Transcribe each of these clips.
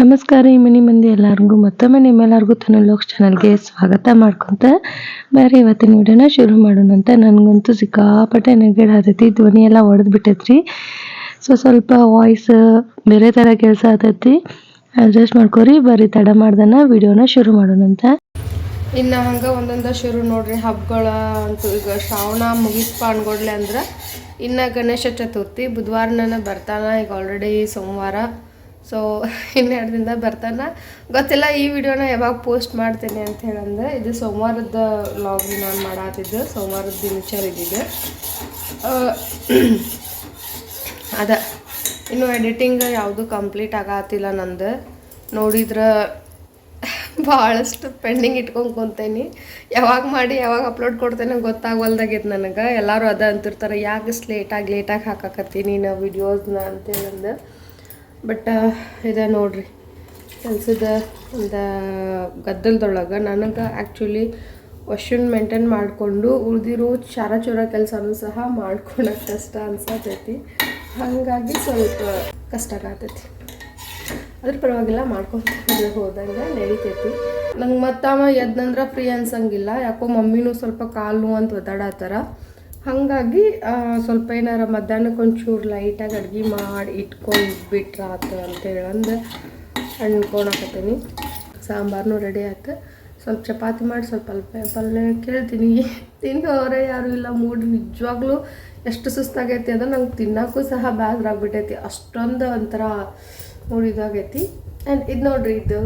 ನಮಸ್ಕಾರ ಈ ಮನಿ ಮಂದಿ ಎಲ್ಲರಿಗೂ ಮತ್ತೊಮ್ಮೆ ನಿಮ್ಮೆಲ್ಲರಿಗೂ ತನುಲೋಕ್ಸ್ ಚಾನಲ್ಗೆ ಸ್ವಾಗತ ಮಾಡ್ಕೊಂತ ಬೇರೆ ಇವತ್ತಿನ ವಿಡಿಯೋನ ಶುರು ಮಾಡೋಣ ಅಂತ. ನನಗಂತೂ ಸಿಕ್ಕಾಪಟ್ಟೆ ನೆಗಡಿ ಆತೈತಿ, ಧ್ವನಿ ಎಲ್ಲ ಒಡೆದು ಬಿಟ್ಟೈತ್ರಿ. ಸ್ವಲ್ಪ ವಾಯ್ಸ್ ಬೇರೆ ಥರ ಕೆಲಸ ಆತೈತಿ, ಅಡ್ಜಸ್ಟ್ ಮಾಡ್ಕೊರಿ. ಬರೀ ತಡ ಮಾಡ್ದನ ವಿಡಿಯೋನ ಶುರು ಮಾಡೋಣ ಅಂತ. ಇನ್ನು ಹಂಗೆ ಒಂದೊಂದು ಶುರು ನೋಡ್ರಿ ಹಬ್ಬಗಳ ಅಂತೂ. ಈಗ ಶ್ರಾವಣ ಮುಗಿಸ್ಪ ಅನ್ಕೊಡ್ಲೆ ಅಂದ್ರೆ ಇನ್ನು ಗಣೇಶ ಚತುರ್ಥಿ ಬುಧವಾರ ನಾನು ಬರ್ತಾನೆ. ಈಗ ಆಲ್ರೆಡಿ ಸೋಮವಾರ, ಸೊ ಇನ್ನೆರಡು ದಿನದಾಗ ಬರ್ತಾನೆ. ಗೊತ್ತಿಲ್ಲ ಈ ವಿಡಿಯೋನ ಯಾವಾಗ ಪೋಸ್ಟ್ ಮಾಡ್ತೇನೆ ಅಂತ ಹೇಳಂದ್ರೆ, ಇದು ಸೋಮವಾರದ ವ್ಲಾಗ್ ನಾನು ಮಾಡಾತಿದ್ದು, ಸೋಮವಾರದ ದಿನಚರಿ ಇದ್ದಿದ್ದು ಅದ. ಇನ್ನು ಎಡಿಟಿಂಗ್ ಯಾವುದು ಕಂಪ್ಲೀಟ್ ಆಗತ್ತಿಲ್ಲ ನಂದು. ನೋಡಿದ್ರೆ ಭಾಳಷ್ಟು ಪೆಂಡಿಂಗ್ ಇಟ್ಕೊಂಡು ಕುಂತೇನಿ. ಯಾವಾಗ ಮಾಡಿ ಯಾವಾಗ ಅಪ್ಲೋಡ್ ಕೊಡ್ತೇನೆ ಗೊತ್ತಾಗವಲ್ದಾಗಿತ್ತು ನನಗೆ. ಎಲ್ಲರೂ ಅದ ಅಂತಿರ್ತಾರೆ, ಯಾಕೆ ಲೇಟಾಗಿ ಹಾಕಾಕತ್ತೀನಿ ನಾವು ವಿಡಿಯೋಸ್ನ ಅಂತೇಳಂದು. ಬಟ್ ಇದೆ ನೋಡ್ರಿ ಕೆಲಸದ ಒಂದು ಗದ್ದಲದೊಳಗೆ ನನಗೆ ಆ್ಯಕ್ಚುಲಿ ವರ್ಷನ್ ಮೇಂಟೈನ್ ಮಾಡಿಕೊಂಡು ಉಳಿದಿರೋ ಚೂರ ಕೆಲಸನೂ ಸಹ ಮಾಡ್ಕೊಳಕ್ಕೆ ಕಷ್ಟ ಅನ್ಸತೈತಿ. ಹಾಗಾಗಿ ಸ್ವಲ್ಪ ಕಷ್ಟ ಆಗತೈತಿ. ಅದ್ರ ಪರವಾಗಿಲ್ಲ, ಮಾಡ್ಕೊಂಡು ಹೋದಂಗೆ ನಡೀತೈತಿ. ನಂಗೆ ಮತ್ತವ ಎದ್ನಂದ್ರೆ ಫ್ರೀ ಅನ್ಸಂಗಿಲ್ಲ. ಯಾಕೋ ಮಮ್ಮಿನೂ ಸ್ವಲ್ಪ ಕಾಲು ಅಂತ ಒದ್ದಾಡತ್ತಾರ. ಹಾಗಾಗಿ ಸ್ವಲ್ಪ ಏನಾರ ಮಧ್ಯಾಹ್ನಕ್ಕೆ ಒಂಚೂರು ಲೈಟಾಗಿ ಅಡುಗೆ ಮಾಡಿ ಇಟ್ಕೊಂಡು ಬಿಟ್ರೆ ಆತು ಅಂತೇಳಂದು ಅನ್ಕೊಳಕತ್ತೀನಿ. ಸಾಂಬಾರನೂ ರೆಡಿ ಆಯ್ತು. ಸ್ವಲ್ಪ ಚಪಾತಿ ಮಾಡಿ ಸ್ವಲ್ಪ ಪಲ್ಯ ಕೇಳ್ತೀನಿ. ತಿನ್ನೋರೇ ಯಾರೂ ಇಲ್ಲ. ಮೂಡ್ ನಿಜವಾಗ್ಲೂ ಎಷ್ಟು ಸುಸ್ತಾಗೈತಿ ಅಂದ್ರೆ ನಂಗೆ ತಿನ್ನೋಕ್ಕೂ ಸಹ ಬೇಸರ ಆಗ್ಬಿಟ್ಟೈತಿ. ಅಷ್ಟೊಂದು ಒಂಥರ ಮೂಡಿದಾಗೈತಿ. ಆ್ಯಂಡ್ ಇದು ನೋಡ್ರಿ, ಇದು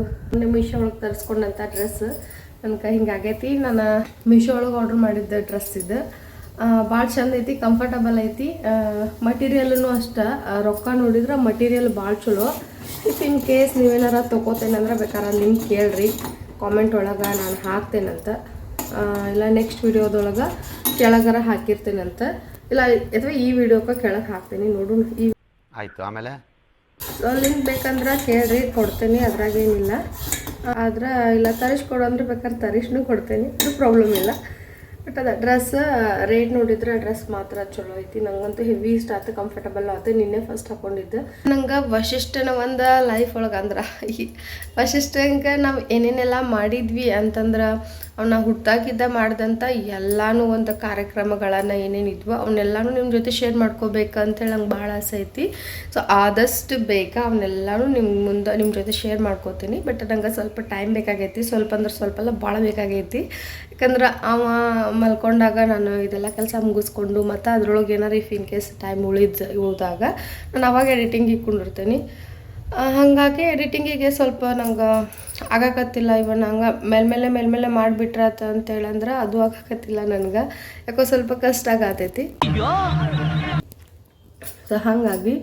ಮೀಶೋ ಒಳಗೆ ತರಿಸ್ಕೊಂಡಂಥ ಡ್ರೆಸ್ ನನಗೆ ಹಿಂಗಾಗೈತಿ. ನಾನು ಮೀಶೋ ಒಳಗೆ ಆರ್ಡ್ರ್ ಮಾಡಿದ್ದ ಡ್ರೆಸ್ ಇದು ಭಾಳ ಚಂದ ಐತಿ, ಕಂಫರ್ಟಬಲ್ ಐತಿ. ಮಟೀರಿಯಲ್ನು ಅಷ್ಟೇ, ರೊಕ್ಕ ನೋಡಿದ್ರೆ ಮಟೀರಿಯಲ್ ಭಾಳ ಚಲೋ. ಇಫ್ ಇನ್ ಕೇಸ್ ನೀವೇನಾರ ತೊಗೋತೇನಂದ್ರೆ ಬೇಕಾದ್ರೆ ನಿಮ್ಗೆ ಕೇಳ್ರಿ ಕಾಮೆಂಟ್ ಒಳಗೆ, ನಾನು ಹಾಕ್ತೇನಂತ. ಇಲ್ಲ ನೆಕ್ಸ್ಟ್ ವಿಡಿಯೋದೊಳಗೆ ಕೆಳಗರ ಹಾಕಿರ್ತೇನಂತ, ಇಲ್ಲ ಅಥವಾ ಈ ವಿಡಿಯೋಕ್ಕೆ ಕೆಳಗೆ ಹಾಕ್ತೀನಿ ನೋಡು. ಈ ಆಯಿತು, ಆಮೇಲೆ ಲಿಂಕ್ ಬೇಕಂದ್ರೆ ಕೇಳ್ರಿ, ಕೊಡ್ತೇನೆ, ಅದ್ರಾಗೇನಿಲ್ಲ. ಆದ್ರೆ ಇಲ್ಲ ತರಿಸ್ಕೊಡು ಅಂದ್ರೆ ಬೇಕಾದ್ರೆ ತರಿಸ್ನೂ ಕೊಡ್ತೇನೆ, ಅದು ಪ್ರಾಬ್ಲಮ್ ಇಲ್ಲ. ಬಟ್ ಅದು ಡ್ರೆಸ್ ರೇಟ್ ನೋಡಿದ್ರೆ ಡ್ರೆಸ್ ಮಾತ್ರ ಚಲೋ ಐತಿ. ನಂಗಂತೂ ಹೆವಿ ಇಷ್ಟ ಆಯ್ತು, ಕಂಫರ್ಟಬಲ್ ಆಯ್ತು. ನಿನ್ನೆ ಫಸ್ಟ್ ಹಾಕ್ಕೊಂಡಿದ್ದೆ. ನಂಗೆ ವಶಿಷ್ಠನ ಒಂದು ಲೈಫ್ ಒಳಗೆ ಅಂದ್ರೆ ವಶಿಷ್ಠಂಗೆ ನಾವು ಏನೇನೆಲ್ಲ ಮಾಡಿದ್ವಿ ಅಂತಂದ್ರೆ, ಅವನ್ನ ಹುಟ್ಟಾಗಿದ್ದ ಮಾಡಿದಂಥ ಎಲ್ಲನೂ ಒಂದು ಕಾರ್ಯಕ್ರಮಗಳನ್ನು ಏನೇನಿದ್ವು ಅವನ್ನೆಲ್ಲನೂ ನಿಮ್ಮ ಜೊತೆ ಶೇರ್ ಮಾಡ್ಕೋಬೇಕಂತೇಳಿ ನಂಗೆ ಭಾಳ ಆಸೆ ಐತಿ. ಸೊ ಆದಷ್ಟು ಬೇಗ ಅವನ್ನೆಲ್ಲನೂ ನಿಮ್ಮ ಜೊತೆ ಶೇರ್ ಮಾಡ್ಕೋತೀನಿ. ಬಟ್ ನಂಗೆ ಸ್ವಲ್ಪ ಟೈಮ್ ಬೇಕಾಗೈತಿ, ಸ್ವಲ್ಪ ಅಂದ್ರೆ ಸ್ವಲ್ಪ ಎಲ್ಲ ಭಾಳ ಬೇಕಾಗೈತಿ. ಯಾಕಂದ್ರೆ ಅವ ಮಲ್ಕೊಂಡಾಗ ನಾನು ಇದೆಲ್ಲ ಕೆಲಸ ಮುಗಿಸ್ಕೊಂಡು ಮತ್ತು ಅದ್ರೊಳಗೆ ಏನಾರು ಇಫ್ ಇನ್ ಕೇಸ್ ಟೈಮ್ ಉಳಿದಾಗ ನಾನು ಅವಾಗ ಎಡಿಟಿಂಗಿಗೆ ಕುಂಡಿರ್ತೀನಿ. ಹಾಗಾಗಿ ಎಡಿಟಿಂಗಿಗೆ ಸ್ವಲ್ಪ ನಂಗೆ ಆಗಾಕತ್ತಿಲ್ಲ. ಇವನ್ ಹಂಗೆ ಮೇಲ್ಮೇಲೆ ಮಾಡಿಬಿಟ್ರಾತ ಅಂತೇಳಂದ್ರೆ ಅದು ಆಗಾಕತ್ತಿಲ್ಲ ನನಗೆ. ಯಾಕೋ ಸ್ವಲ್ಪ ಕಷ್ಟ ಆಗತೈತಿ. ಸೊ ಹಾಗಾಗಿ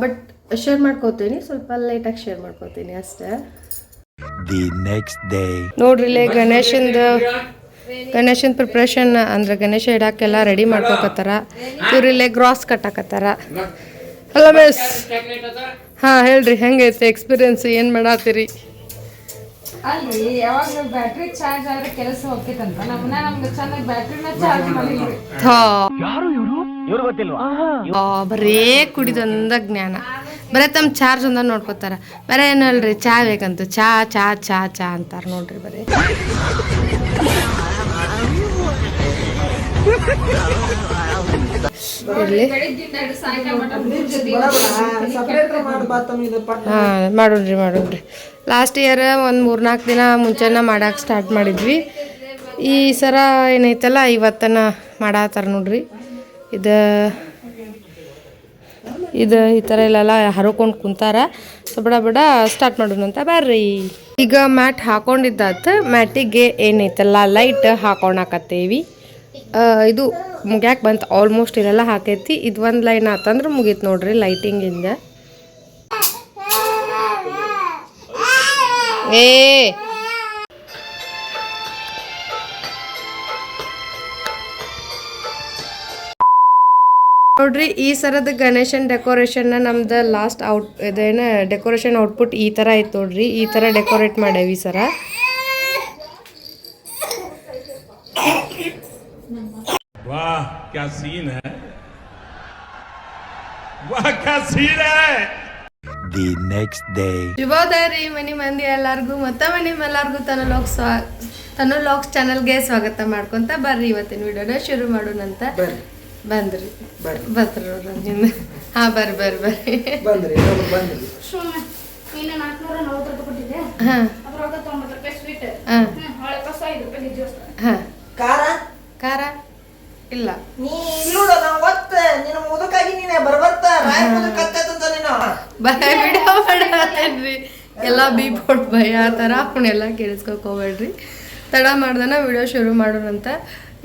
ಬಟ್ ಶೇರ್ ಮಾಡ್ಕೋತೀನಿ, ಸ್ವಲ್ಪ ಲೇಟಾಗಿ ಶೇರ್ ಮಾಡ್ಕೋತೀನಿ ಅಷ್ಟೇ. ನೋಡ್ರಿ ಇಲ್ಲೇ ಗಣೇಶನ್ ಪ್ರಿಪ್ರೇಷನ್ ಅಂದ್ರೆ ಗಣೇಶ ಇಡಾಕೆಲ್ಲ ರೆಡಿ ಮಾಡ್ಕೋಕತ್ತಾರ. ಇವ್ರಿಲ್ಲೇ ಗ್ರಾಸ್ ಕಟ್ಟಾಕತ್ತಾರ. ಹಲೋ ಮಿಸ್, ಹಾಂ ಹೇಳ್ರಿ, ಹೆಂಗೈತೆ ಎಕ್ಸ್ಪೀರಿಯನ್ಸ್, ಏನು ಮಾಡತ್ತೀರಿ? ಅಲ್ಲಿ ಯಾವಾಗ ಬ್ಯಾಟ್ರಿ ಚಾರ್ಜ್ ಆದ್ರೆ ಕೆಲಸ ಹೋಗ್ತೈತಂತ ನಮ್ಗೆ ಚೆನ್ನಾಗಿ ಬ್ಯಾಟ್ರಿನ ಚಾರ್ಜ್ ಮಾಡಿದ್ವಿ. ಬರೇ ಕುಡಿದೊಂದ ಜ್ಞಾನ, ಬರೇ ತಮ್ಮ ಚಾರ್ಜ್ ಒಂದ ನೋಡ್ಕೋತಾರ. ಬರೇ ಏನಲ್ರಿ ಚಾ ಬೇಕಂತ ಚಾ ಚಾ ಚಾ ಚಾ ಅಂತಾರ ನೋಡ್ರಿ. ಬರೀ ಇರ್ಲಿ, ಹಾಂ ಮಾಡೋಣ್ರಿ. ಲಾಸ್ಟ್ ಇಯರ್ ಒಂದು 3-4 ದಿನ ಮುಂಚೆನ ಮಾಡಕ್ಕೆ ಸ್ಟಾರ್ಟ್ ಮಾಡಿದ್ವಿ. ಈ ಸರ ಏನೈತಲ್ಲ ಇವತ್ತನ ಮಾಡತ್ತಾರ ನೋಡ್ರಿ. ಇದು ಈ ಥರ ಇಲ್ಲೆಲ್ಲ ಹರ್ಕೊಂಡು ಕುಂತಾರ. ಸೊ ಬಡ ಸ್ಟಾರ್ಟ್ ಮಾಡೋಣ ಅಂತ ಬರ್ರಿ. ಈಗ ಮ್ಯಾಟ್ ಹಾಕೊಂಡಿದ್ದಾತ. ಮ್ಯಾಟಿಗೆ ಏನೈತಲ್ಲ ಲೈಟ್ ಹಾಕೊಳಕತ್ತೇವಿ. ಇದು ಮುಗ್ಯಾಕೆ ಬಂತು, ಆಲ್ಮೋಸ್ಟ್ ಇಲ್ಲೆಲ್ಲ ಹಾಕೈತಿ. ಇದು ಒಂದು ಲೈನ್ ಆತಂದ್ರೆ ಮುಗೀತು ನೋಡ್ರಿ ಲೈಟಿಂಗಿಂದ. ನೋಡ್ರಿ ಈ ಸರದ ಗಣೇಶನ್ ಡೆಕೋರೇಷನ್ನ ನಮ್ದು ಲಾಸ್ಟ್ ಇದೇನು ಡೆಕೋರೇಷನ್ ಔಟ್ಪುಟ್ ಈ ಥರ ಐತೆ ನೋಡ್ರಿ. ಈ ಥರ ಡೆಕೋರೇಟ್ ಮಾಡೇವಿ ಈ ಸರ. वाह क्या सीन है, वाह क्या सीन है. the next day. ಶುಭೋದಯ ರೀ ಮನಿ ಮಂದಿ ಎಲ್ಲಾರ್ಗು ಮತ್ತೊಮ್ಮೆ ನಿಮ್ಮೆಲ್ಲರಿಗೂ ತನು ಲಾಕ್ಸ್ ಚಾನಲ್ಗೆ ಸ್ವಾಗತ ಮಾಡ್ಕೊಂತ ಬರ್ರಿ ಇವತ್ತಿನ ವಿಡಿಯೋನ ಶುರು ಮಾಡೋಣಂತ. ಬಂದ್ರಿ ಹಾ ಬರ್ರಿ ಖಾರ ಇಲ್ಲ ವಿಡಿಯೋ ಮಾಡತ್ತೇನ್ರಿ ಎಲ್ಲ ಬೀಬೋರ್ಡ್ ಭಯ ಆ ಥರ ಅವನ್ನೆಲ್ಲ ಕೇಳಿಸ್ಕೊಕ್ ಹೋಗ್ಬೇಡ್ರಿ. ತಡ ಮಾಡ್ದನ ವಿಡಿಯೋ ಶುರು ಮಾಡೋಣಂತ.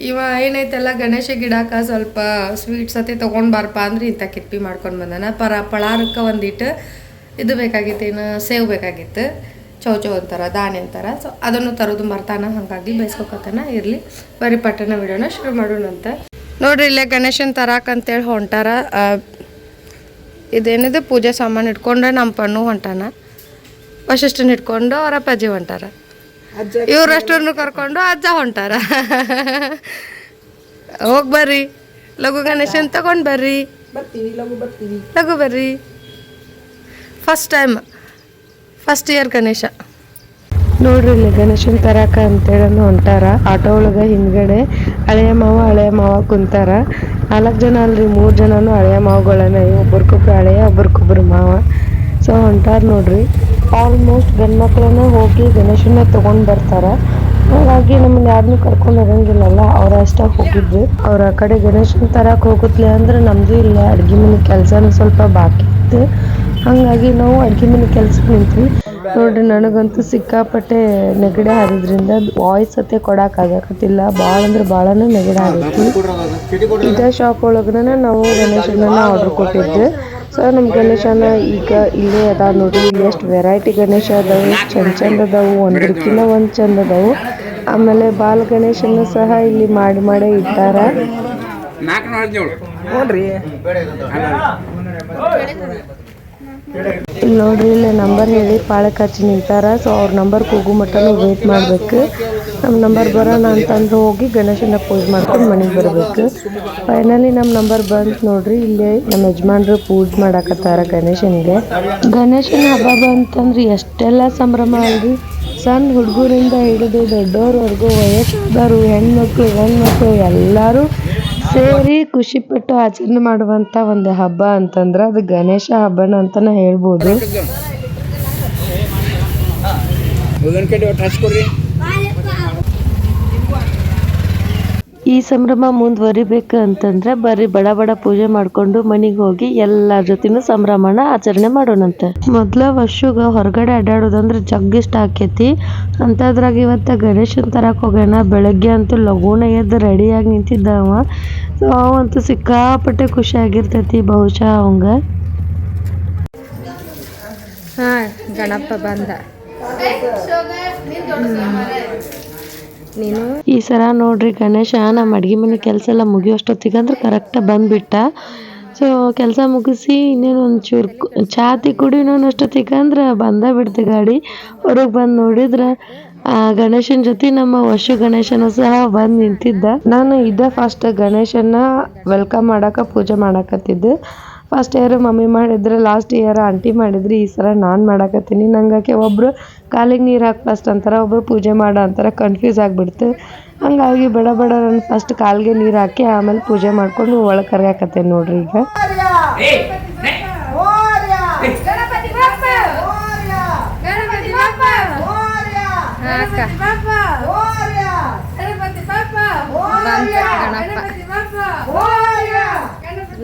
ಇವ ಏನೈತೆಲ್ಲ ಗಣೇಶ ಗಿಡಕ್ಕ ಸ್ವಲ್ಪ ಸ್ವೀಟ್ಸ್ ಅತಿ ತೊಗೊಂಡು ಬಾರಪ್ಪ ಅಂದ್ರೆ ಇಂಥ ಕಿಪ್ಪಿ ಮಾಡ್ಕೊಂಡು ಬಂದಾನ. ಪಳಾರಕ್ಕೆ ಒಂದಿಟ್ಟು ಇದು ಬೇಕಾಗಿತ್ತು, ಏನು ಸೇವ್ ಬೇಕಾಗಿತ್ತು, ಚೌಚೌ ಅಂತಾರ, ದಾಣಿ ಅಂತಾರ. ಸೊ ಅದನ್ನು ತರೋದು ಮರ್ತಾನ, ಹಾಗಾಗಿ ಬೈಸ್ಕೊಕತ್ತಾನ. ಇರಲಿ ಬರೀ ಪಟ್ಟಣ ವಿಡಿಯೋನ ಶುರು ಮಾಡೋಣಂತ. ನೋಡ್ರಿ ಇಲ್ಲೇ ಗಣೇಶನ ತರಾಕಂತೇಳಿ ಹೊಂಟಾರ. ಇದೇನಿದೆ ಪೂಜೆ ಸಾಮಾನು ಇಟ್ಕೊಂಡ್ರೆ ನಮ್ಮ ಪಣ್ಣು ಹೊಂಟಾನ, ವಶಿಷ್ಠನ ಇಟ್ಕೊಂಡು ಅವರ ಅಪ್ಪಾಜಿ ಹೊಂಟಾರ, ಇವ್ರಷ್ಟನ್ನು ಕರ್ಕೊಂಡು ಅಜ್ಜ ಹೊಂಟಾರ. ಹೋಗಿ ಬರ್ರಿ, ಲಘು ಗಣೇಶನ್ ತಗೊಂಡು ಬರ್ರಿ, ಲಘು ಬರ್ರಿ. ಫಸ್ಟ್ ಇಯರ್ ಗಣೇಶ ನೋಡ್ರಿ ಇಲ್ಲಿ ಗಣೇಶನ್ ತರಾಕ ಅಂತೇಳಿ ಹೊಂಟಾರ. ಆಟೋ ಒಳಗೆ ಹಿಂದ್ಗಡೆ ಹಳೆಯ ಮಾವ ಕುಂತಾರ. 4 ಜನ ಅಲ್ರಿ, 3 ಜನನು ಹಳೆಯ ಮಾವುಗಳನ್ನ, ಒಬ್ರಿಗೊಬ್ರು ಹಳೆಯ ಒಬ್ರಿಗೊಬ್ರು ಮಾವ. ಸೊ ಹೊಂಟಾರ ನೋಡ್ರಿ. ಆಲ್ಮೋಸ್ಟ್ ಗಂಡ್ಮಕ್ಳನ್ನ ಹೋಗಿ ಗಣೇಶನ ತೊಗೊಂಡು ಬರ್ತಾರ. ಹಾಗಾಗಿ ನಮ್ಮನ್ನ ಯಾರನ್ನೂ ಕರ್ಕೊಂಡು ಹೋಗಂಗಿಲ್ಲಲ್ಲ, ಅವ್ರ ಅಷ್ಟ ಹೋಗಿದ್ರು. ಅವ್ರ ಆ ಕಡೆ ಗಣೇಶನ ತರಕ್ಕೆ ಹೋಗುತ್ತಲೆ ಅಂದ್ರೆ ನಮ್ದು ಇಲ್ಲ ಅಡ್ಗೆ ಮನೆ ಕೆಲಸನೂ ಸ್ವಲ್ಪ ಬಾಕಿ ಇತ್ತು. ಹಾಗಾಗಿ ನಾವು ಅಡ್ಗೆ ಮನೆ ಕೆಲ್ಸಕ್ಕೆ ನಿಂತ್ವಿ. ನೋಡ್ರಿ ನನಗಂತೂ ಸಿಕ್ಕಾಪಟ್ಟೆ ನೆಗಡಿ ಆದ್ರಿಂದ ವಾಯ್ಸ್ ಅತ್ತೆ ಕೊಡೋಕ್ಕಾಗಕತ್ತಿಲ್ಲ. ಭಾಳ ಅಂದ್ರೆ ಭಾಳನೇ ನೆಗಡಿ ಆಗೈತಿ. ಇದೇ ಶಾಪ್ ಒಳಗನ ನಾವು ಗಣೇಶನ ಆರ್ಡರ್ ಕೊಟ್ಟಿದ್ದೆ. ಸೊ ನಮ್ಮ ಗಣೇಶನ ಈಗ ಇಲ್ಲೇ ಅದ ನೋಡ್ರಿ. ಇಲ್ಲಿ ಎಷ್ಟು ವೆರೈಟಿ ಗಣೇಶ ಅದಾವು, ಎಷ್ಟು ಚಂದ ಅದಾವು, ಒಂದ್ರಕ್ಕಿಂತ ಒಂದು ಚಂದ ಅದಾವು. ಆಮೇಲೆ ಬಾಲ್ ಗಣೇಶನ ಸಹ ಇಲ್ಲಿ ಮಾಡೇ ಇಟ್ಟಾರ. ಇಲ್ಲಿ ನೋಡ್ರಿ ಇಲ್ಲಿ ನಂಬರ್ ಹೇಳಿ ಪಾಳಕ್ಕೆ ಹಚ್ಚಿ ನಿಂತಾರ. ಸೊ ಅವ್ರ ನಂಬರ್ ಕೂಗು ಮಟ್ಟನು ವೇಟ್ ಮಾಡಬೇಕು. ನಮ್ಮ ನಂಬರ್ ಬರೋಣ ಅಂತಂದ್ರೆ ಹೋಗಿ ಗಣೇಶನ ಪೂಜೆ ಮಾಡ್ಕೊಂಡು ಮನೆಗೆ ಬರಬೇಕು. ಫೈನಲಿ ನಮ್ಮ ನಂಬರ್ ಬಂತು ನೋಡ್ರಿ. ಇಲ್ಲಿ ನಮ್ಮ ಯಜಮಾನ್ರು ಪೂಜೆ ಮಾಡಾಕತ್ತಾರ ಗಣೇಶನಿಗೆ. ಗಣೇಶನ ಹಬ್ಬ ಬಂತಂದ್ರೆ ಎಷ್ಟೆಲ್ಲ ಸಂಭ್ರಮ ಅಲ್ರಿ. ಸಣ್ಣ ಹುಡುಗರಿಂದ ಹಿಡಿದು ದೊಡ್ಡವ್ರವರೆಗೂ, ವಯಸ್ಸಾದವರು, ಹೆಣ್ಮಕ್ಳು ಎಲ್ಲರೂ ಸೇರಿ ಖುಷಿಪಟ್ಟು ಆಚರಣೆ ಮಾಡುವಂಥ ಒಂದು ಹಬ್ಬ ಅಂತಂದ್ರೆ ಅದು ಗಣೇಶ ಹಬ್ಬನ ಅಂತಾನೆ ಹೇಳ್ಬೋದು. ಈ ಸಂಭ್ರಮ ಮುಂದುವರಿಬೇಕು ಅಂತಂದ್ರೆ ಬರ್ರಿ ಬಡ ಪೂಜೆ ಮಾಡ್ಕೊಂಡು ಮನೆಗೆ ಹೋಗಿ ಎಲ್ಲರ ಜೊತೆನೂ ಸಂಭ್ರಮನ ಆಚರಣೆ ಮಾಡೋಣಂತೆ. ಮೊದ್ಲ ವರ್ಷಗ ಹೊರಗಡೆ ಅಡ್ಡಾಡೋದಂದ್ರೆ ಜಗ್ಗಿಷ್ಟ ಆಕೈತಿ. ಅಂತದ್ರಾಗ ಇವತ್ತ ಗಣೇಶನ್ ತರಕ್ ಹೋಗೋಣ. ಬೆಳಗ್ಗೆ ಅಂತೂ ಲಘುನ ಎದ್ದು ರೆಡಿಯಾಗಿ ನಿಂತಿದ್ದವ. ಸೊ ಅವಂತೂ ಸಿಕ್ಕಾಪಟ್ಟೆ ಖುಷಿ ಆಗಿರ್ತೈತಿ ಬಹುಶಃ ಅವಂಗ. ಗಣಪ ಬಂದ. ನೀನು ಈ ಸಲ ನೋಡ್ರಿ ಗಣೇಶ ನಮ್ಮ ಅಡ್ಗೆ ಮನೆ ಕೆಲಸ ಎಲ್ಲ ಮುಗಿಯೋಷ್ಟೊತ್ತಿಗೆ ಅಂದ್ರೆ ಕರೆಕ್ಟಾಗಿ ಬಂದ್ಬಿಟ್ಟ. ಸೊ ಕೆಲಸ ಮುಗಿಸಿ ಇನ್ನೇನು ಒಂಚೂರು ಚಾತಿ ಕುಡಿನೋನು ಅಷ್ಟೊತ್ತಿಗೆ ಅಂದ್ರೆ ಬಿಡ್ತು ಗಾಡಿ. ಹೊರಗೆ ಬಂದು ನೋಡಿದ್ರೆ ಗಣೇಶನ ಜೊತೆ ನಮ್ಮ ವರ್ಷ ಗಣೇಶನು ಸಹ ಬಂದು ನಿಂತಿದ್ದ. ನಾನು ಇದ್ದ ಫಸ್ಟ್ ಗಣೇಶನ ವೆಲ್ಕಮ್ ಮಾಡಾಕ ಪೂಜೆ ಮಾಡಾಕತ್ತಿದ್ದೆ. ಫಸ್ಟ್ ಇಯರ್ ಮಮ್ಮಿ ಮಾಡಿದ್ರೆ, ಲಾಸ್ಟ್ ಇಯರ್ ಆಂಟಿ ಮಾಡಿದ್ರಿ, ಈ ಸಲ ನಾನು ಮಾಡಾಕತ್ತೀನಿ. ನಂಗೆ ಒಬ್ರು ಕಾಲಿಗೆ ನೀರು ಹಾಕಿ ಫಸ್ಟ್ ಅಂತಾರೆ, ಒಬ್ರು ಪೂಜೆ ಮಾಡೋ ಅಂತಾರೆ. ಕನ್ಫ್ಯೂಸ್ ಆಗಿಬಿಡ್ತು. ಹಂಗಾಗಿ ಬಡ ನಾನು ಫಸ್ಟ್ ಕಾಲಿಗೆ ನೀರು ಹಾಕಿ ಆಮೇಲೆ ಪೂಜೆ ಮಾಡ್ಕೊಂಡು ಒಳಗೆ ಕರೆಯಾಕತ್ತೇನೆ ನೋಡ್ರಿ. ಈಗ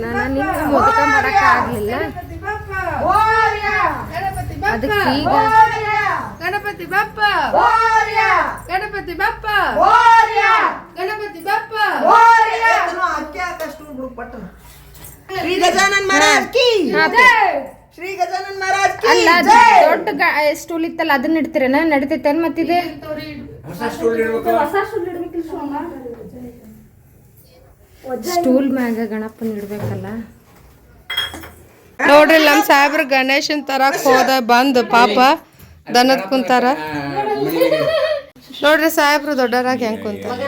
ನಾನು ಮೋದಕ ಮಾಡಕ್ ಆಗ್ಲಿಲ್ಲ, ಅದಕ್ಕೆ ಈಗ ಗಣಪತಿ ಬಪ್ಪ ಗಣಪತಿ ಬಪ್ಪ ಗಣಪತಿ ಬಪ್ಪ ಶ್ರೀ ಗಜಾನನ್ ಮಹಾರಾಜ್ ಕಿ ಶ್ರೀ ಗಜಾನನ್ ಮಹಾರಾಜ್ ಕಿ ಅಲ್ಲ ದೊಡ್ಡ ಸ್ಟೂಲ್ ಇತ್ತಲ್ಲ ಅದನ್ನ ಇಡ್ತೀರೇನ? ನಡೀತೈತೆ ಮತ್ತಿದೆ ಸ್ಟೂಲ್ ಮ್ಯಾಗ ಗಣಪನ ಇಡ್ಬೇಕಲ್ಲ. ನೋಡ್ರಿ ನಮ್ಮ ಸಾಹೇಬ್ರು ಗಣೇಶನ್ ತರಕ್ ಹೋದ ಬಂದು ಪಾಪ ದನದ ಕುಂತಾರ. ನೋಡ್ರಿ ಸಾಹೇಬ್ರು ದೊಡ್ಡರಾಗಿ ಹೆಂಗ್ ಕುಂತಾರ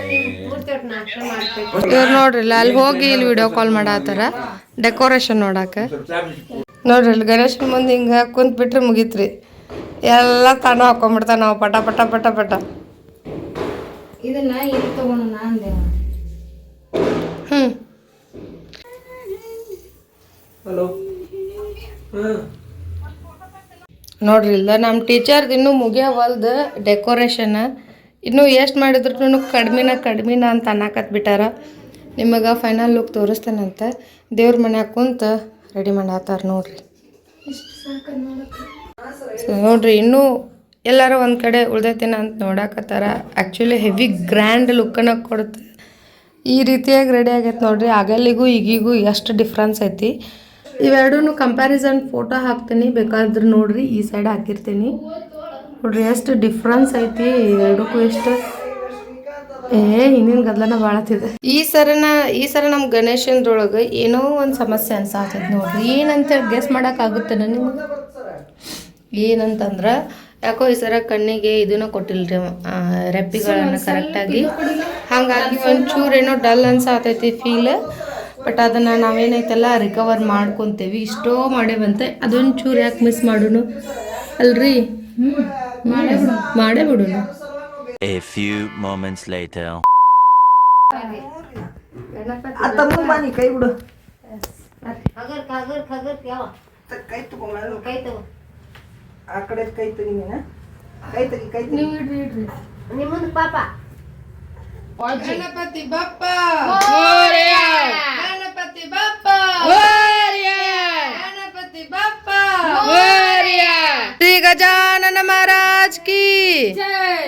ಇವ್ರು. ನೋಡ್ರಿ ಅಲ್ಲಿ ಹೋಗಿ ಇಲ್ಲಿ ವಿಡಿಯೋ ಕಾಲ್ ಮಾಡತ್ತಾರ ಡೆಕೋರೇಷನ್ ನೋಡಾಕ. ನೋಡ್ರಿ ಇಲ್ಲಿ ಗಣೇಶನ ಮುಂದೆ ಹಿಂಗೆ ಕುಂತ್ ಬಿಟ್ರೆ ಮುಗೀತ್ರಿ, ಎಲ್ಲ ತಾನು ಹಾಕೊಂಡ್ಬಿಡ್ತಾನೆ ನಾವು ಪಟ ಪಟ ಪಟ ಪಟ. ಇದನ್ನ ಇಲ್ಲಿ ತಗೋಣ ಅಂದೆ. ಹಲೋ. ನೋಡ್ರಿ ಇಲ್ಲ ನಮ್ಮ ಟೀಚರ್ದು ಇನ್ನೂ ಮುಗಿಯವಲ್ದು ಡೆಕೋರೇಷನ್. ಇನ್ನೂ ಎಷ್ಟು ಮಾಡಿದ್ರು ಕಡ್ಮಿನ ಅಂತ ಅನ್ನಕತ್ಬಿಟ್ಟಾರ. ನಿಮಗೆ ಫೈನಲ್ ಲುಕ್ ತೋರಿಸ್ತೇನಂತ. ದೇವ್ರ ಮನ್ಯಾಗ ಕುಂತು ರೆಡಿ ಮಾಡತ್ತಾರ ನೋಡ್ರಿ. ನೋಡ್ರಿ ಇನ್ನೂ ಎಲ್ಲರೂ ಒಂದು ಕಡೆ ಉಳ್ದೈತೇನ ಅಂತ ನೋಡಕತ್ತಾರ. ಆ್ಯಕ್ಚುಲಿ ಹೆವಿ ಗ್ರ್ಯಾಂಡ್ ಲುಕ್ಕನ್ನು ಕೊಡುತ್ತೆ. ಈ ರೀತಿಯಾಗಿ ರೆಡಿ ಆಗೈತೆ ನೋಡ್ರಿ. ಆಗಲ್ಲಿಗೂ ಈಗಿಗೂ ಎಷ್ಟು ಡಿಫ್ರೆನ್ಸ್ ಐತಿ. ಇವೆರಡೂ ಕಂಪ್ಯಾರಿಸನ್ ಫೋಟೋ ಹಾಕ್ತೀನಿ, ಬೇಕಾದ್ರೆ ನೋಡ್ರಿ. ಈ ಸೈಡ್ ಹಾಕಿರ್ತೀನಿ ನೋಡ್ರಿ ಎಷ್ಟು ಡಿಫ್ರೆನ್ಸ್ ಐತಿ ಎರಡಕ್ಕೂ. ಎಷ್ಟು ಹಿಂದಿನ ಗದ್ಲನ ಭಾಳತ್ತಿದೆ. ಈ ಸರ ನಮ್ಮ ಗಣೇಶನದೊಳಗೆ ಏನೋ ಒಂದು ಸಮಸ್ಯೆ ಅನ್ಸಾತೈತೆ ನೋಡ್ರಿ. ಏನಂತೇಳಿ ಗೆಸ್ ಮಾಡೋಕ್ಕಾಗುತ್ತೇನ ನಿಮ್ಗೆ? ಏನಂತಂದ್ರೆ ಯಾಕೋ ಈ ಸರ ಕಣ್ಣಿಗೆ ಇದನ್ನ ಕೊಟ್ಟಿಲ್ರಿ, ರೆಪ್ಪಿಗಳನ್ನು ಕರೆಕ್ಟಾಗಿ. ಹಾಗಾಗಿ ಒಂಚೂರು ಏನೋ ಡಲ್ ಅನ್ಸಾತೈತಿ ಫೀಲ್. ಬಟ್ ಅದನ್ನು ನಾವೇನೈತಲ್ಲ ರಿಕವರ್ ಮಾಡ್ಕೊತೇವಿ. ಇಷ್ಟೋ ಮಾಡೇವಂತೆ, ಅದೊಂಚೂರು ಯಾಕೆ ಮಿಸ್ ಮಾಡೋಣ ಅಲ್ರಿ? ಮಾಡೇ ಬಿಡೋಣ. A few moments later. ಅತ್ತ ಮುಂದೆ ಬಾ, ನೀ ಕೈ ಬಿಡು. ಕೈ ತಗೋ ಮೇಲೆ. ಆ ಕಡೆ ಕೈ ತೆಗಿ ನೀನು. ಕೈ ತೆಗಿ. ನೀವು ಇಡ್ರಿ. ನಿಮ್ಮಂದು ಪಾಪ ಗಣಪತಿ ಬಪ್ಪ ಮೋರ್ಯ, ಗಣಪತಿ ಬಪ್ಪ ಮೋರ್ಯ, ಗಣಪತಿ ಬಪ್ಪ ಮೋರ್ಯ. ಶ್ರೀ ಗಜಾನನ ಮಹಾರಾಜ್ ಕಿ ಜೈ,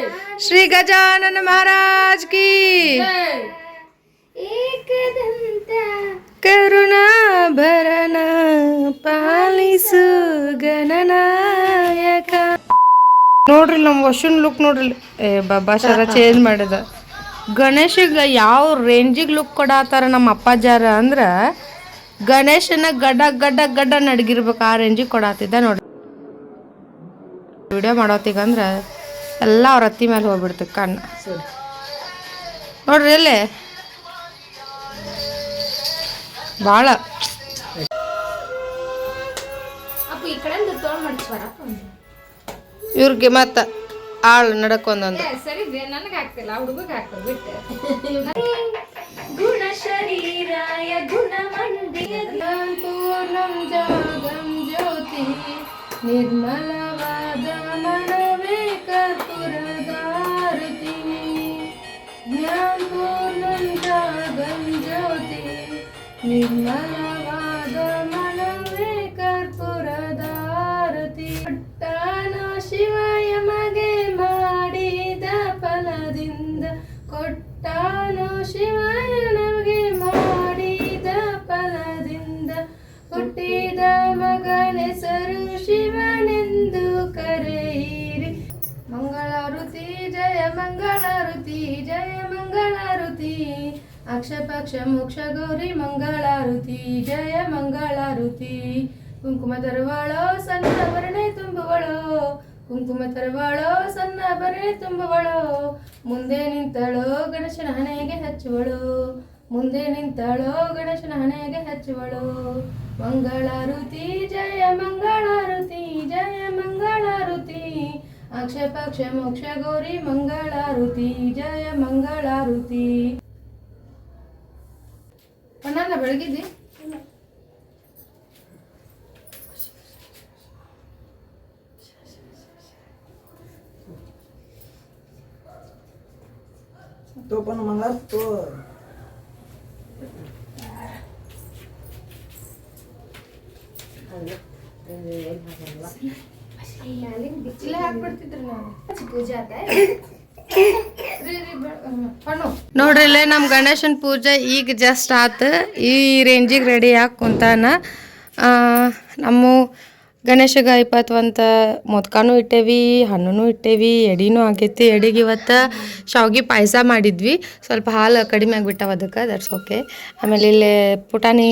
ಶ್ರೀ ಗಜಾನನ ಮಹಾರಾಜ್ ಕಿ ಜೈ. ಏಕದಂತ ಕರುಣಾಭರಣ ಪಾಲಿಸು ಗಣನಾಯಕ. ನೋಡ್ರಿ ನಮ್ಮ ವಶುನ್ ಲುಕ್ ನೋಡ್ರಿ. ಬಾಬಾ ಶರ ಚೇಂಜ್ ಮಾಡಿದ. ಗಣೇಶಗೆ ಯಾವ ರೇಂಜಿಗೆ ಲುಕ್ ಕೊಡತ್ತಾರ ನಮ್ಮ ಅಪ್ಪಾಜಾರ ಅಂದ್ರೆ ಗಣೇಶನ ಗಡ್ಡ ನಡಗಿರ್ಬೇಕು, ಆ ರೇಂಜಿಗೆ ಕೊಡತ್ತಿದ್ದ ನೋಡ್ರಿ. ವಿಡಿಯೋ ಮಾಡೋತೀಗಂದ್ರೆ ಎಲ್ಲ ಅವ್ರ ಅತ್ತಿ ಮೇಲೆ ಹೋಗ್ಬಿಡ್ತು ಕಣ್ಣು ನೋಡ್ರಿ. ಎಲ್ಲೇ ಭಾಳ ಇವ್ರಿಗೆ ಮತ್ತ ಆಳು ನಡಕ್ ಒಂದೊಂದು. ಸರಿ ನನಗೆ ಆಗ್ತಿಲ್ಲ, ಹುಡುಗಗೆ ಆಗ್ತದೆ ಬಿಟ್ಟು. ಗುಣ ಶರೀರಾಯ ಗುಣ ಪೂರ್ಣಂ ಜಾಗಂ ಜ್ಯೋತಿ ನಿರ್ಮಲವಾದ ಮನವೇ ಕರ್ಪೂರದಾರತಿ. ಜ್ಞಾನ ಪೂರ್ಣಂ ಜಾಗಂ ಜ್ಯೋತಿ ನಿರ್ಮಲವಾದ ಮನವೇ ಕರ್ಪೂರದಾರತಿ. ಕೊಟ್ಟಾನೋ ಶಿವಯ ಮಗೆ ಮಾಡಿದ ಫಲದಿಂದ, ಕೊಟ್ಟಾನೋ ಶಿವಯ ನಮಗೆ ಮಾಡಿದ ಫಲದಿಂದ, ಹುಟ್ಟಿದ ಮಗನೆಸರು ಶಿವನೆಂದು ಕರೆಯಿರಿ. ಮಂಗಳಾರುತಿ ಜಯ ಮಂಗಳಾರುತಿ, ಜಯ ಮಂಗಳಾರುತಿ. ಅಕ್ಷಪಕ್ಷ ಮೋಕ್ಷ ಗೌರಿ ಮಂಗಳಾರುತಿ, ಜಯ ಮಂಗಳಾರುತಿ. ಕುಂಕುಮ ತರುವಾಳೋ ಸಣ್ಣ ಭರಣೆ ತುಂಬುವಳೋ, ಕುಂಕುಮ ತರುವಾಳೋ ಸಣ್ಣ ಭರಣೆ ತುಂಬುವಳೋ. ಮುಂದೆ ನಿಂತಳೋ ಗಣೇಶನ ಹಣೆಗೆ ಹಚ್ಚುವಳು, ಮುಂದೆ ನಿಂತಳೋ ಗಣೇಶನ ಹಣೆಗೆ ಹಚ್ಚುವಳು. ಮಂಗಳಾರುತಿ ಜಯ ಮಂಗಳಾರುತಿ, ಜಯ ಮಂಗಳಾರುತಿ. ಅಕ್ಷಪಕ್ಷ ಮೋಕ್ಷ ಗೌರಿ ಮಂಗಳಾರುತಿ, ಜಯ ಮಂಗಳಾರುತಿ. ಬಣ್ಣಲ್ಲ ಬೆಳಗಿದ್ದಿ? ತೋಪನ ಮಂಗಾರ ತೋ. ಇಲ್ಲೇ ಹಾಕ್ಬಿಡ್ತಿದ್ರಿ ನಾವು. ನೋಡ್ರಿ ಇಲ್ಲೇ ನಮ್ಮ ಗಣೇಶನ ಪೂಜೆ ಈಗ ಜಸ್ಟ್ ಆತು. ಈ ರೇಂಜಿಗೆ ರೆಡಿ ಆಗಿ ಕುಂತಾನ. ನಮ್ಮ ಗಣೇಶಗೆ 21 ಮೊದಕಾನು ಇಟ್ಟೇವಿ, ಹಣ್ಣು ಇಟ್ಟೇವಿ, ಎಡಿನೂ ಆಗೈತಿ. ಎಡಿಗೆ ಇವತ್ತು ಶಾವ್ಗೆ ಪಾಯಸ ಮಾಡಿದ್ವಿ. ಸ್ವಲ್ಪ ಹಾಲು ಕಡಿಮೆ ಆಗಿಬಿಟ್ಟವ ಅದಕ್ಕೆ, ದಟ್ಸ್ ಓಕೆ. ಆಮೇಲೆ ಇಲ್ಲೇ ಪುಟಾಣಿ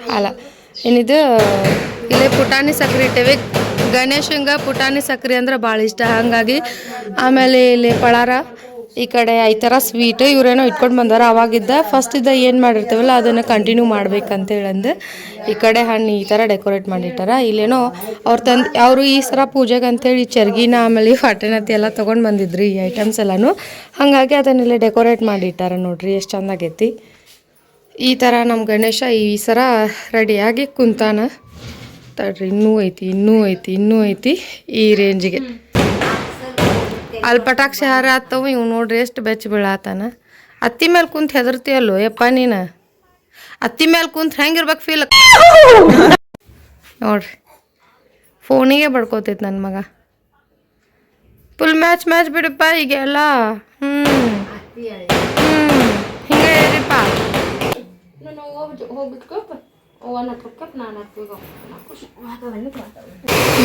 ಹಾಲ ಏನಿದು, ಇಲ್ಲೇ ಪುಟಾಣಿ ಸಕ್ರೆ ಇಟ್ಟೇವಿ. ಗಣೇಶಂಗೆ ಪುಟಾಣಿ ಸಕ್ರೆ ಅಂದ್ರೆ ಭಾಳ ಇಷ್ಟ, ಹಾಗಾಗಿ. ಆಮೇಲೆ ಇಲ್ಲಿ ಪಳಾರ ಈ ಕಡೆ ಈ ಥರ ಸ್ವೀಟ್ ಇವರೇನೋ ಇಟ್ಕೊಂಡು ಬಂದಾರ. ಅವಾಗಿದ್ದ ಫಸ್ಟ್ ಇದ್ದ ಏನು ಮಾಡಿರ್ತೀವಲ್ಲ ಅದನ್ನು ಕಂಟಿನ್ಯೂ ಮಾಡ್ಬೇಕಂತೇಳಂದು ಈ ಕಡೆ ಹಣ್ಣು ಈ ಥರ ಡೆಕೋರೇಟ್ ಮಾಡಿಟ್ಟಾರ. ಇಲ್ಲೇನೋ ಅವರು ಈ ಸರ ಪೂಜೆಗೆ ಅಂತೇಳಿ ಚರ್ಗಿನ ಆಮೇಲೆ ಹೊಟ್ಟೆನತ್ತಿ ಎಲ್ಲ ತೊಗೊಂಡು ಬಂದಿದ್ರಿ ಈ ಐಟಮ್ಸ್ ಎಲ್ಲನೂ. ಹಾಗಾಗಿ ಅದನ್ನೆಲ್ಲ ಡೆಕೋರೇಟ್ ಮಾಡಿಟ್ಟಾರ ನೋಡ್ರಿ, ಎಷ್ಟು ಚೆಂದಾಗೈತಿ. ಈ ಥರ ನಮ್ಮ ಗಣೇಶ ಈ ಸರ ರೆಡಿಯಾಗಿ ಕುಂತಾನ. ತಡ್ರಿ ಇನ್ನೂ ಐತಿ ಈ ರೇಂಜಿಗೆ. ಅಲ್ಲಿ ಪಟಾಕ್ಷಿ ಹಾರ ಆತ್ತವು ಇವು ನೋಡ್ರಿ ಎಷ್ಟು ಬೆಚ್ಚ ಬೀಳಾತಾನ. ಅತ್ತಿ ಮೇಲೆ ಕುಂತ ಹೆದರ್ತೀಯಲ್ಲೋ ಯಪ್ಪ ನೀನು. ಅತ್ತಿ ಮೇಲೆ ಕುಂತ ಹೆಂಗಿರ್ಬೇಕು ಫೀಲ್ ನೋಡ್ರಿ. ಫೋನಿಗೆ ಬಡ್ಕೋತೈತಿ ನನ್ನ ಮಗ. ಫುಲ್ ಮ್ಯಾಚ್ ಬಿಡಪ್ಪ ಈಗೆಲ್ಲ. ಹಿಂಗೆ ಹೇಳಿರಿಪ್ಪ.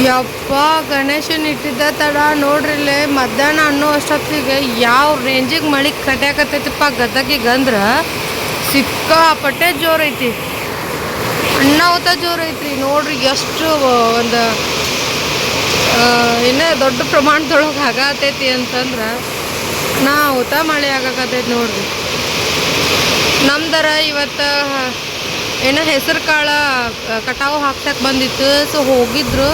ಯಪ್ಪ ಗಣೇಶನ್ ಇಟ್ಟಿದ್ದ ತಡ ನೋಡ್ರಿಲ್ಲೇ ಮಧ್ಯಾಹ್ನ ಅನ್ನೋ ಅಷ್ಟೊತ್ತಿಗೆ ಯಾವ ರೇಂಜಿಗೆ ಮಳೆ ಕಟ್ಯಾಕತ್ತೈತಿಪ್ಪ ಗದಗಿಗಂದ್ರ ಸಿಕ್ಕಾಪಟ್ಟೆ ಜೋರೈತಿ. ಅಣ್ಣಾವತ ಜೋರೈತ್ರಿ ನೋಡ್ರಿ. ಎಷ್ಟು ಒಂದು ಇನ್ನೂ ದೊಡ್ಡ ಪ್ರಮಾಣದೊಳಗೆ ಆಗತೈತಿ ಅಂತಂದ್ರೆ ನಾವುತ ಮಳೆ ಆಗಕತ್ತೈತಿ ನೋಡ್ರಿ. ನಮ್ದರ ಇವತ್ತು ಏನೋ ಹೆಸರು ಕಾಳು ಕಟಾವು ಹಾಕ್ಸಕ್ಕೆ ಬಂದಿತ್ತು. ಸೊ ಹೋಗಿದ್ರು.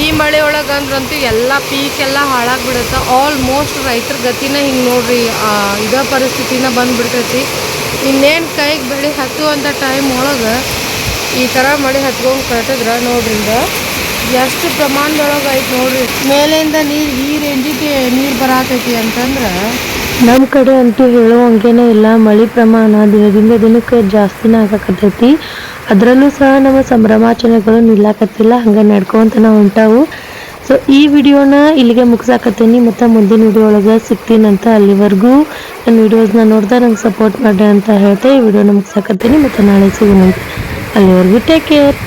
ಈ ಮಳೆ ಒಳಗೆ ಅಂದ್ರಂತೂ ಎಲ್ಲ ಪೀಕೆಲ್ಲ ಹಾಳಾಗ್ಬಿಡುತ್ತೆ. ಆಲ್ಮೋಸ್ಟ್ ರೈತರ ಗತಿನ ಹಿಂಗೆ ನೋಡ್ರಿ ಇದೇ ಪರಿಸ್ಥಿತಿನ ಬಂದುಬಿಡ್ತೈತಿ. ಇನ್ನೇನು ಕೈಗೆ ಬೆಳೆ ಹತ್ತುವಂಥ ಟೈಮ್ ಒಳಗೆ ಈ ಥರ ಮಳೆ ಹತ್ಕೊಂಡು ಕಟ್ಟಿದ್ರೆ ನೋಡ್ರಿಂದ ಎಷ್ಟು ಪ್ರಮಾಣದೊಳಗೆ ಐತೆ ನೋಡ್ರಿ. ಮೇಲಿಂದ ನೀರು ಈ ರೇಂಜಿಗೆ ನೀರು ಬರಾತೈತಿ ಅಂತಂದ್ರೆ ನಮ್ಮ ಕಡೆ ಅಂತೂ ಹೇಳೋ ಹಂಗೇನೇ ಇಲ್ಲ. ಮಳೆ ಪ್ರಮಾಣ ದಿನದಿಂದ ದಿನಕ್ಕೆ ಜಾಸ್ತಿನೇ ಆಗಕತ್ತೈತಿ. ಅದರಲ್ಲೂ ಸಹ ನಮ್ಮ ಸಂಭ್ರಮಾಚರಣೆಗಳು ನಿಲ್ಲಾಕತ್ತಿಲ್ಲ, ಹಂಗೆ ನಡ್ಕೊಂತ ಹೊಂಟಾವು. ಸೊ ಈ ವಿಡಿಯೋನ ಇಲ್ಲಿಗೆ ಮುಗಿಸಾಕತ್ತೀನಿ. ಮತ್ತು ಮುಂದಿನ ವಿಡಿಯೋ ಒಳಗೆ ಸಿಗ್ತೀನಂತ. ಅಲ್ಲಿವರೆಗೂ ನನ್ನ ವಿಡಿಯೋಸ್ನ ನೋಡ್ದೆ ನಂಗೆ ಸಪೋರ್ಟ್ ಮಾಡಿ ಅಂತ ಹೇಳ್ತಾ ಈ ವಿಡಿಯೋನ ಮುಗಿಸಾಕತ್ತೀನಿ. ಮತ್ತು ನಾಳೆ ಸಿಗೋಣಂತೆ. ಅಲ್ಲಿವರೆಗೂ ಟೇಕ್ ಕೇರ್.